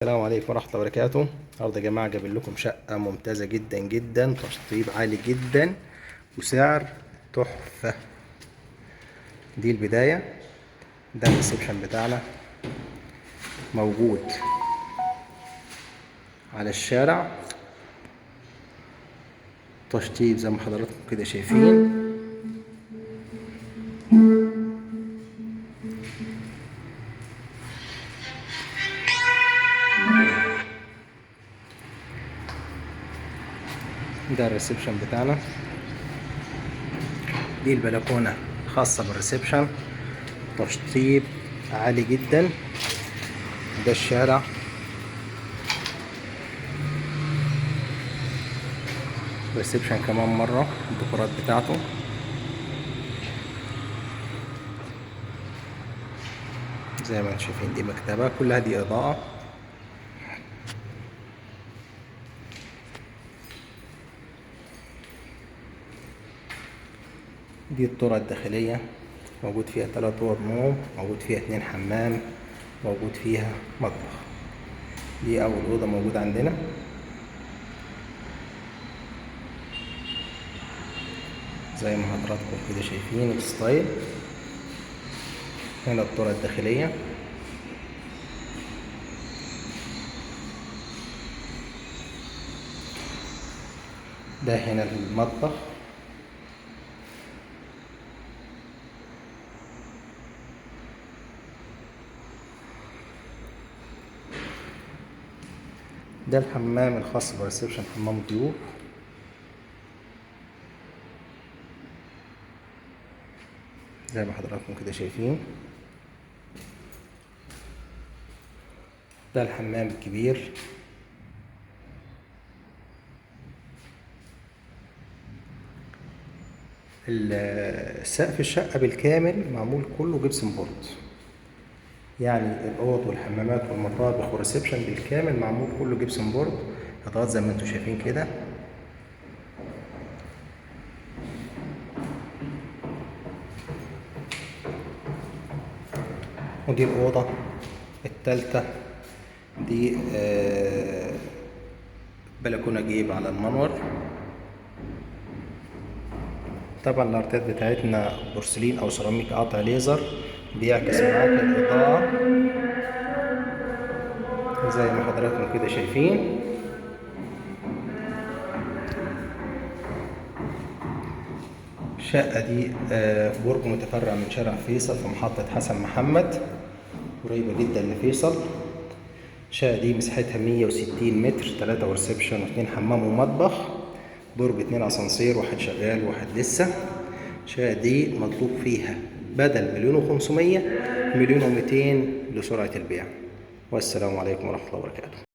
السلام عليكم ورحمة الله وبركاته. النهارده يا جماعة جايب لكم شقة ممتازة جدا جدا، تشطيب عالي جدا وسعر تحفة. دي البداية، ده الريسبشن بتاعنا، موجود على الشارع. تشطيب زي ما حضراتكم كده شايفين. ده الريسبشن بتاعنا، دي البلكونة خاصة بالريسبشن، تشطيب عالي جدا. ده الشارع، ريسبشن كمان مرة، الديكورات بتاعته زي ما انتم شايفين. دي مكتبة كلها دي إضاءة. دي الطرق الداخلية، موجود فيها 3 أوض نوم، موجود فيها 2 حمام، موجود فيها مطبخ. دي أول أوضة موجودة عندنا. زي ما حضراتكم كده شايفين الستايل. هنا الطرق الداخلية، ده هنا المطبخ. ده الحمام الخاص بالريسبشن، حمام ضيوف. زي ما حضراتكم كده شايفين، ده الحمام الكبير. سقف الشقة بالكامل معمول كله جبسن بورد، يعني الاوض والحمامات والمطابخ والريسبشن بالكامل معمول كله جبسن بورد، اضغط زي ما انتم شايفين كده. ودي الاوضه الثالثه، دي بلكونه جيب على المنور. طبعا الارتات بتاعتنا بورسلين او سيراميك قاطع ليزر، بيعكس معاك الاضاءه زي ما حضراتكم كده شايفين. الشقة دي برج متفرع من شارع فيصل في محطة حسن محمد، قريبة جدا لفيصل. الشقة دي مساحتها 160 متر، 3 وريسبشن و2 حمام ومطبخ، برج 2 اسانسير، واحد شغال وواحد لسه. الشقة دي مطلوب فيها بدل 1,500,000 1,200,000 لسرعة البيع. والسلام عليكم ورحمة الله وبركاته.